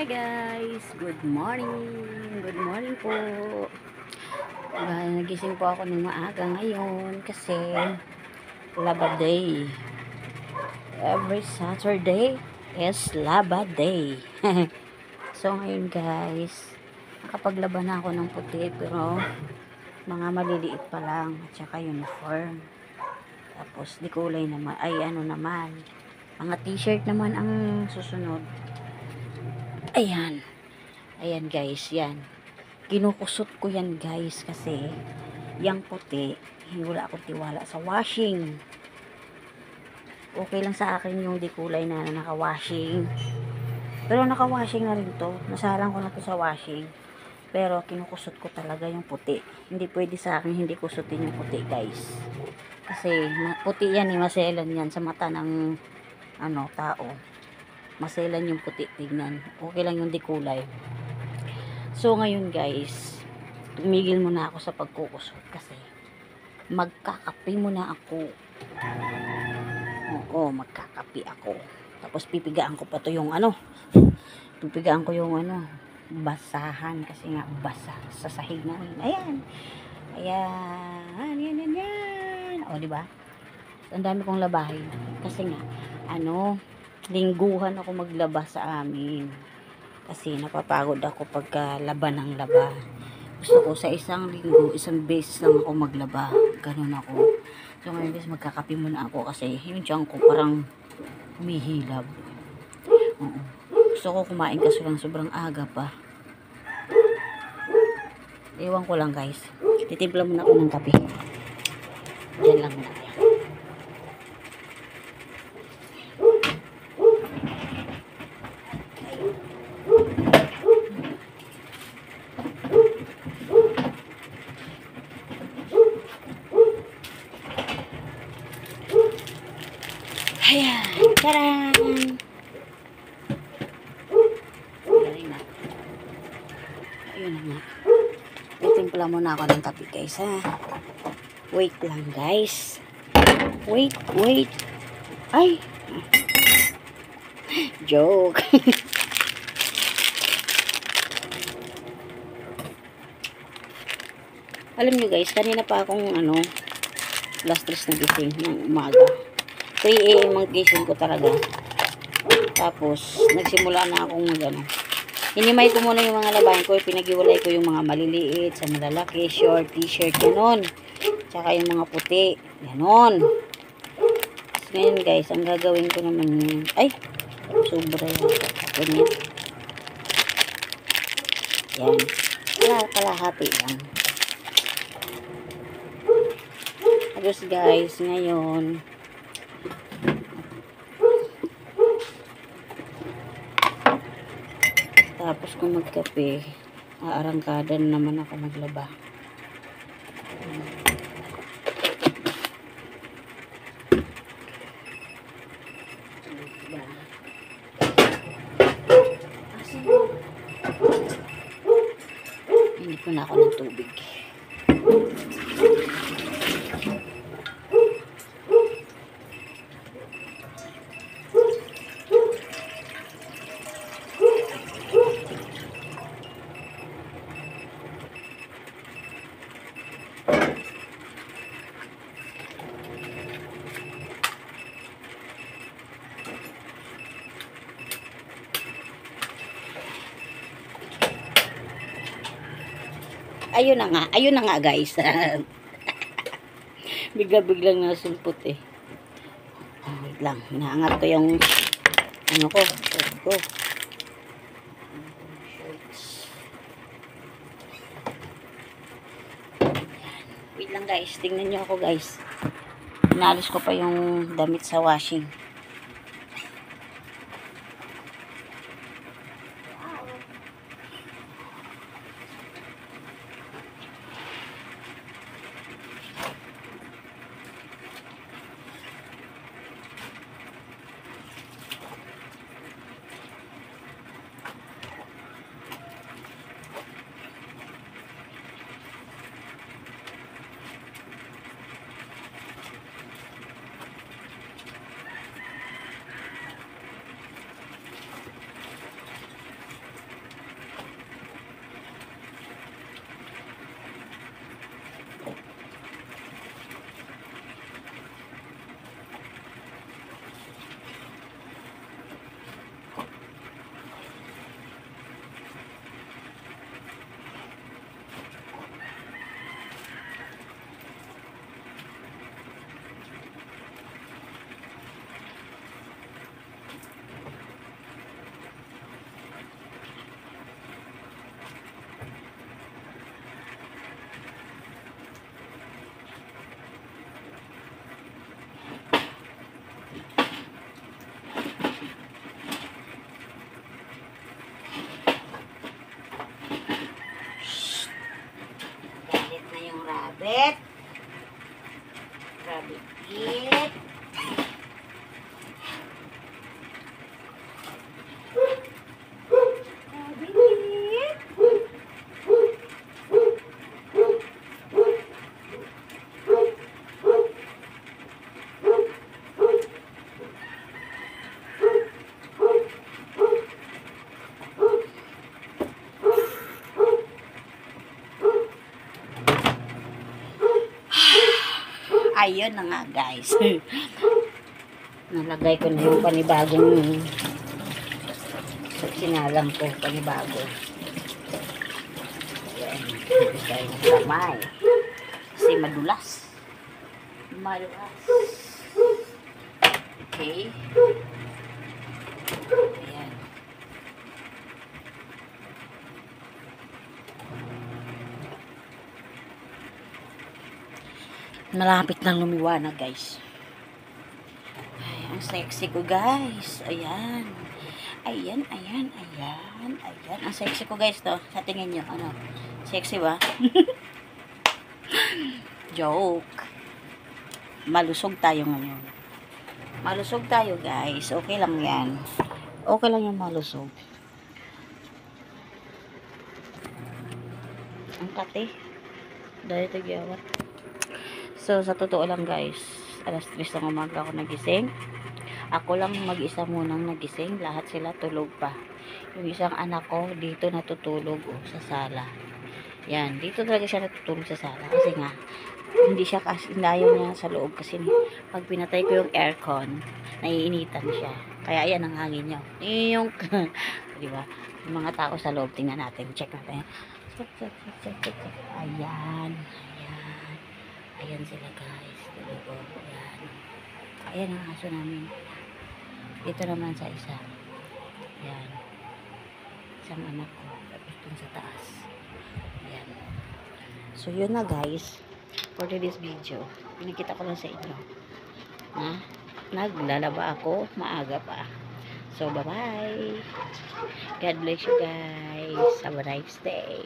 Hi guys! Good morning! Good morning po! Nagising po ako ng maaga ngayon kasi Laba Day. Every Saturday is Laba Day. So ngayon guys, nakapaglaba na ako ng puti pero mga maliliit pa lang at saka uniform. Tapos di kulay naman, ay ano naman, mga t-shirt naman ang susunod. Ayan. Ayan guys, yan. Kinukusot ko yan guys kasi yang puti, wala akong tiwala sa washing. Okay lang sa akin yung di kulay na naka-washing. Pero naka-washing na rin to. Nasalang ko na to sa washing. Pero kinukusot ko talaga yung puti. Hindi pwede sa akin hindi kusutin yung puti guys. Kasi puti yan maselan yan sa mata ng tao. Maselan yung puti, tignan. Okay lang yung di kulay. So ngayon guys, tumigil muna ako sa pagkukusot kasi magkakape muna ako. Oo, magkakape ako. Tapos pipigaan ko pa to yung pipigaan ko yung basahan kasi nga basa sa sahig namin. Ayan. Ayan, yan. O, di ba? Ang dami kong labahin kasi nga lingguhan ako maglaba sa amin. Kasi napapagod ako pagka laba ng laba. Gusto ko sa isang linggo, isang beses lang ako maglaba. Ganun ako. So ngayon guys, magkakape muna ako kasi yung tiyan ko parang humihilab. Oo. Gusto ko kumain kaso lang sobrang aga pa. Ewan ko lang guys. Titimpla muna ako ng kape. Diyan lang muna. Ayan, taran! Galing na. Ayun na nga. Titimpla muna ako ng kape guys ha. Wait lang guys. Wait. Ay! Joke. Alam nyo guys, kanina pa akong last dress na gising ng umaga. 3 AM ang gising ko talaga. Tapos, nagsimula na akong Hinimay ko muna yung mga labahin ko. Pinag-iwalay ko yung mga maliliit sa malalaki, short, t-shirt, ganon. Tsaka yung mga puti, ganon. Tapos ngayon guys, ang gagawin ko naman ay, sobra yan. Yan. Kalahati lang. Tapos guys, ngayon tapos kung magkape, aarangkada naman ako maglaba. Hindi ko na ako ng tubig. Ayun na nga guys. Bigla-biglang nasumpot eh. Wait lang, inaangat ko yung ko. Wait lang guys, tingnan nyo ako guys. Inalis ko pa yung damit sa washing. Ayun na nga guys. Nalagay ko na yung panibagong sinalang ko, panibago. Ayan. Nalagay ng kamay. Kasi madulas. Madulas. Okay. Ayan. Malapit na lumiwanag guys. Ay, ang sexy ko guys. Ayan. Ayan, ayan, ayan. Ayan. Ang sexy ko guys to. Sa tingin nyo, ano? Sexy ba? Joke. Malusog tayo ngayon. Malusog tayo guys. Okay lang yan. Okay lang yung malusog. Ang kati. Dahil ito gawat. So, sa totoo lang guys, alas 3 ng umaga ako nagising. Ako lang mag-isa munang nagising. Lahat sila tulog pa. Yung isang anak ko, dito natutulog sa sala. Yan, dito talaga siya natutulog sa sala. Kasi nga, hindi siya kasi, ayaw niya sa loob. Kasi pag pinatay ko yung aircon, naiinitan siya. Kaya ayan ang hangin niya. Yung, diba? Yung mga tao sa loob, tingnan natin. Check natin. Check. Ayan. Ayan sila guys. Tulog. Ayan. Ayan ang aso namin. Dito naman sa isa. Ayan. Isang anak ko. Tapos sa taas. Ayan. So yun na guys. For today's video. Pinakita ko lang sa inyo. Naglalaba ako. Maaga pa. So bye bye. God bless you guys. Have a nice day.